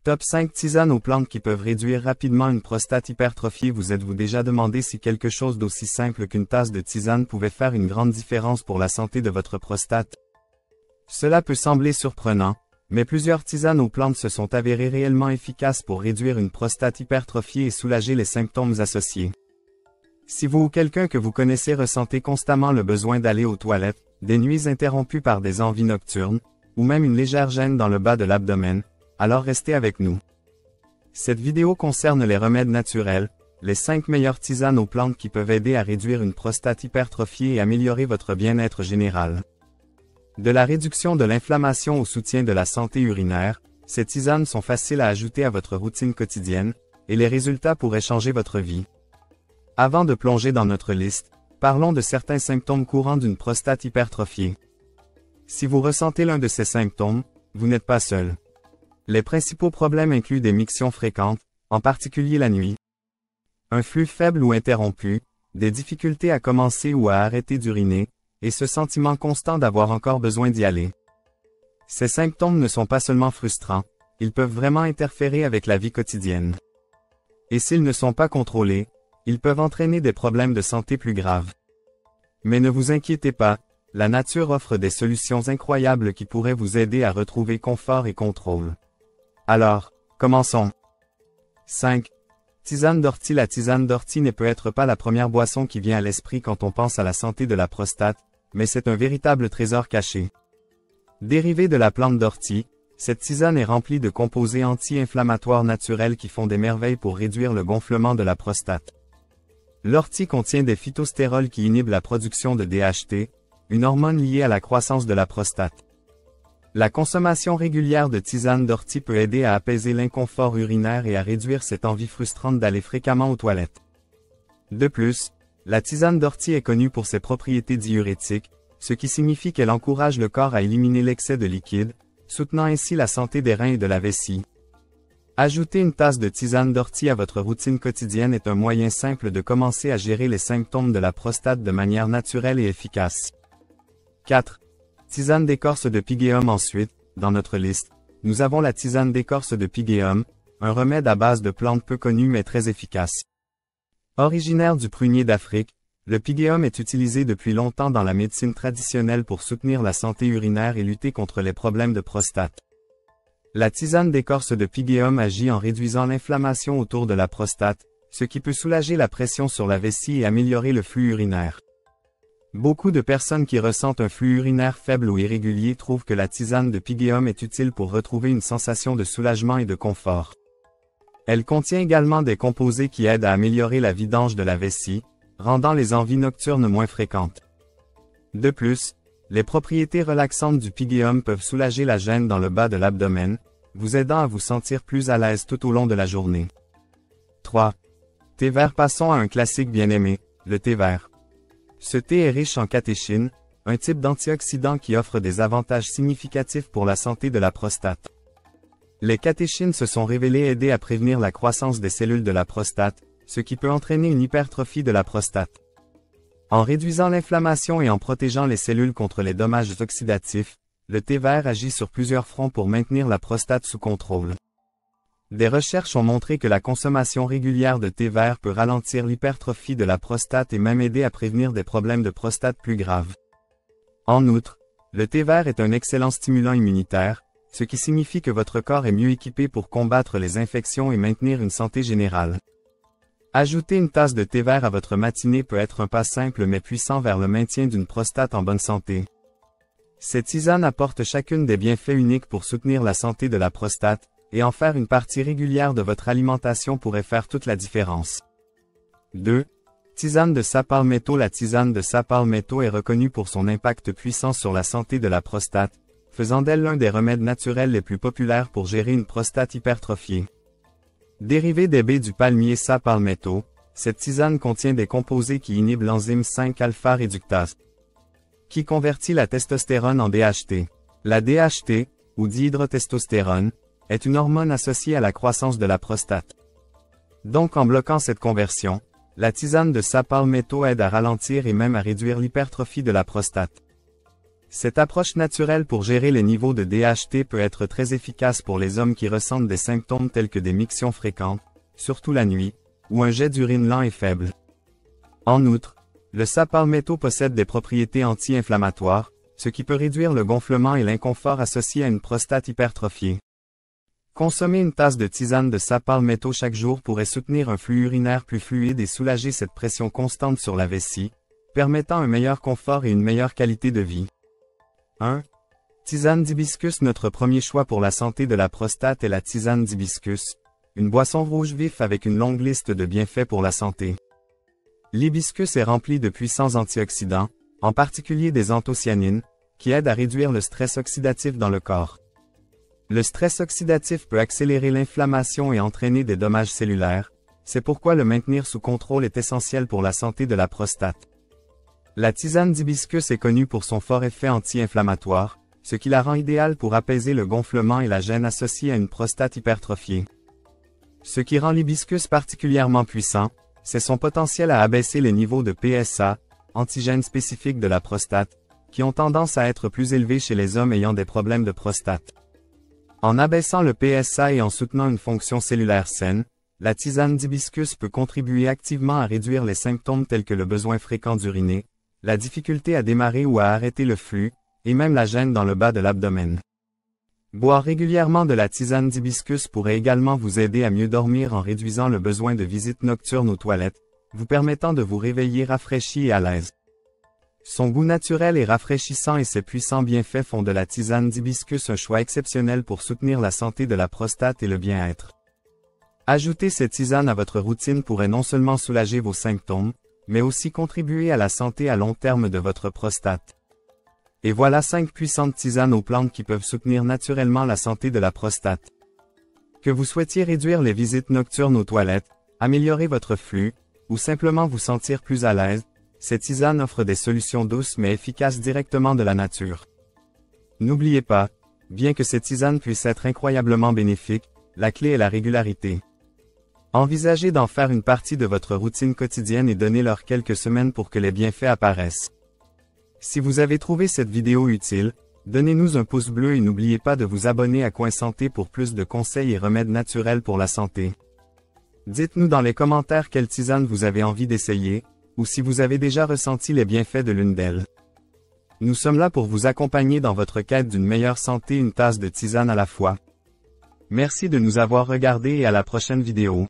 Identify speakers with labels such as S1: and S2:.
S1: Top 5 tisanes aux plantes qui peuvent réduire rapidement une prostate hypertrophiée. Vous êtes-vous déjà demandé si quelque chose d'aussi simple qu'une tasse de tisane pouvait faire une grande différence pour la santé de votre prostate? Cela peut sembler surprenant, mais plusieurs tisanes aux plantes se sont avérées réellement efficaces pour réduire une prostate hypertrophiée et soulager les symptômes associés. Si vous ou quelqu'un que vous connaissez ressentez constamment le besoin d'aller aux toilettes, des nuits interrompues par des envies nocturnes, ou même une légère gêne dans le bas de l'abdomen, alors restez avec nous. Cette vidéo concerne les remèdes naturels, les 5 meilleures tisanes aux plantes qui peuvent aider à réduire une prostate hypertrophiée et améliorer votre bien-être général. De la réduction de l'inflammation au soutien de la santé urinaire, ces tisanes sont faciles à ajouter à votre routine quotidienne, et les résultats pourraient changer votre vie. Avant de plonger dans notre liste, parlons de certains symptômes courants d'une prostate hypertrophiée. Si vous ressentez l'un de ces symptômes, vous n'êtes pas seul. Les principaux problèmes incluent des mictions fréquentes, en particulier la nuit, un flux faible ou interrompu, des difficultés à commencer ou à arrêter d'uriner, et ce sentiment constant d'avoir encore besoin d'y aller. Ces symptômes ne sont pas seulement frustrants, ils peuvent vraiment interférer avec la vie quotidienne. Et s'ils ne sont pas contrôlés, ils peuvent entraîner des problèmes de santé plus graves. Mais ne vous inquiétez pas, la nature offre des solutions incroyables qui pourraient vous aider à retrouver confort et contrôle. Alors, commençons. 5. Tisane d'ortie. La tisane d'ortie ne peut être pas la première boisson qui vient à l'esprit quand on pense à la santé de la prostate, mais c'est un véritable trésor caché. Dérivée de la plante d'ortie, cette tisane est remplie de composés anti-inflammatoires naturels qui font des merveilles pour réduire le gonflement de la prostate. L'ortie contient des phytostérols qui inhibent la production de DHT, une hormone liée à la croissance de la prostate. La consommation régulière de tisane d'ortie peut aider à apaiser l'inconfort urinaire et à réduire cette envie frustrante d'aller fréquemment aux toilettes. De plus, la tisane d'ortie est connue pour ses propriétés diurétiques, ce qui signifie qu'elle encourage le corps à éliminer l'excès de liquide, soutenant ainsi la santé des reins et de la vessie. Ajouter une tasse de tisane d'ortie à votre routine quotidienne est un moyen simple de commencer à gérer les symptômes de la prostate de manière naturelle et efficace. 4. Tisane d'écorce de pygéum. Ensuite, dans notre liste, nous avons la tisane d'écorce de pygéum, un remède à base de plantes peu connues mais très efficace. Originaire du prunier d'Afrique, le pygéum est utilisé depuis longtemps dans la médecine traditionnelle pour soutenir la santé urinaire et lutter contre les problèmes de prostate. La tisane d'écorce de pygéum agit en réduisant l'inflammation autour de la prostate, ce qui peut soulager la pression sur la vessie et améliorer le flux urinaire. Beaucoup de personnes qui ressentent un flux urinaire faible ou irrégulier trouvent que la tisane de pygéum est utile pour retrouver une sensation de soulagement et de confort. Elle contient également des composés qui aident à améliorer la vidange de la vessie, rendant les envies nocturnes moins fréquentes. De plus, les propriétés relaxantes du pygéum peuvent soulager la gêne dans le bas de l'abdomen, vous aidant à vous sentir plus à l'aise tout au long de la journée. 3. Thé vert. Passons à un classique bien aimé, le thé vert. Ce thé est riche en catéchine, un type d'antioxydant qui offre des avantages significatifs pour la santé de la prostate. Les catéchines se sont révélées aider à prévenir la croissance des cellules de la prostate, ce qui peut entraîner une hypertrophie de la prostate. En réduisant l'inflammation et en protégeant les cellules contre les dommages oxydatifs, le thé vert agit sur plusieurs fronts pour maintenir la prostate sous contrôle. Des recherches ont montré que la consommation régulière de thé vert peut ralentir l'hypertrophie de la prostate et même aider à prévenir des problèmes de prostate plus graves. En outre, le thé vert est un excellent stimulant immunitaire, ce qui signifie que votre corps est mieux équipé pour combattre les infections et maintenir une santé générale. Ajouter une tasse de thé vert à votre matinée peut être un pas simple mais puissant vers le maintien d'une prostate en bonne santé. Ces tisanes apportent chacune des bienfaits uniques pour soutenir la santé de la prostate, et en faire une partie régulière de votre alimentation pourrait faire toute la différence. 2. Tisane de sapalmetto. La tisane de sapalmetto est reconnue pour son impact puissant sur la santé de la prostate, faisant d'elle l'un des remèdes naturels les plus populaires pour gérer une prostate hypertrophiée. Dérivée des baies du palmier sapalmetto, cette tisane contient des composés qui inhibent l'enzyme 5-alpha réductase, qui convertit la testostérone en DHT. La DHT, ou dihydrotestostérone, est une hormone associée à la croissance de la prostate. Donc en bloquant cette conversion, la tisane de sapalmetto aide à ralentir et même à réduire l'hypertrophie de la prostate. Cette approche naturelle pour gérer les niveaux de DHT peut être très efficace pour les hommes qui ressentent des symptômes tels que des mictions fréquentes, surtout la nuit, ou un jet d'urine lent et faible. En outre, le sapalmetto possède des propriétés anti-inflammatoires, ce qui peut réduire le gonflement et l'inconfort associés à une prostate hypertrophiée. Consommer une tasse de tisane de sapalmetto chaque jour pourrait soutenir un flux urinaire plus fluide et soulager cette pression constante sur la vessie, permettant un meilleur confort et une meilleure qualité de vie. 1. Tisane d'hibiscus. Notre premier choix pour la santé de la prostate est la tisane d'hibiscus, une boisson rouge vif avec une longue liste de bienfaits pour la santé. L'hibiscus est rempli de puissants antioxydants, en particulier des anthocyanines, qui aident à réduire le stress oxydatif dans le corps. Le stress oxydatif peut accélérer l'inflammation et entraîner des dommages cellulaires, c'est pourquoi le maintenir sous contrôle est essentiel pour la santé de la prostate. La tisane d'hibiscus est connue pour son fort effet anti-inflammatoire, ce qui la rend idéale pour apaiser le gonflement et la gêne associée à une prostate hypertrophiée. Ce qui rend l'hibiscus particulièrement puissant, c'est son potentiel à abaisser les niveaux de PSA, antigènes spécifiques de la prostate, qui ont tendance à être plus élevés chez les hommes ayant des problèmes de prostate. En abaissant le PSA et en soutenant une fonction cellulaire saine, la tisane d'hibiscus peut contribuer activement à réduire les symptômes tels que le besoin fréquent d'uriner, la difficulté à démarrer ou à arrêter le flux, et même la gêne dans le bas de l'abdomen. Boire régulièrement de la tisane d'hibiscus pourrait également vous aider à mieux dormir en réduisant le besoin de visites nocturnes aux toilettes, vous permettant de vous réveiller rafraîchi et à l'aise. Son goût naturel et rafraîchissant et ses puissants bienfaits font de la tisane d'hibiscus un choix exceptionnel pour soutenir la santé de la prostate et le bien-être. Ajouter cette tisane à votre routine pourrait non seulement soulager vos symptômes, mais aussi contribuer à la santé à long terme de votre prostate. Et voilà 5 puissantes tisanes aux plantes qui peuvent soutenir naturellement la santé de la prostate. Que vous souhaitiez réduire les visites nocturnes aux toilettes, améliorer votre flux, ou simplement vous sentir plus à l'aise, ces tisanes offrent des solutions douces mais efficaces directement de la nature. N'oubliez pas, bien que ces tisanes puissent être incroyablement bénéfiques, la clé est la régularité. Envisagez d'en faire une partie de votre routine quotidienne et donnez-leur quelques semaines pour que les bienfaits apparaissent. Si vous avez trouvé cette vidéo utile, donnez-nous un pouce bleu et n'oubliez pas de vous abonner à Coin Santé pour plus de conseils et remèdes naturels pour la santé. Dites-nous dans les commentaires quelle tisane vous avez envie d'essayer, ou si vous avez déjà ressenti les bienfaits de l'une d'elles. Nous sommes là pour vous accompagner dans votre quête d'une meilleure santé, une tasse de tisane à la fois. Merci de nous avoir regardés et à la prochaine vidéo.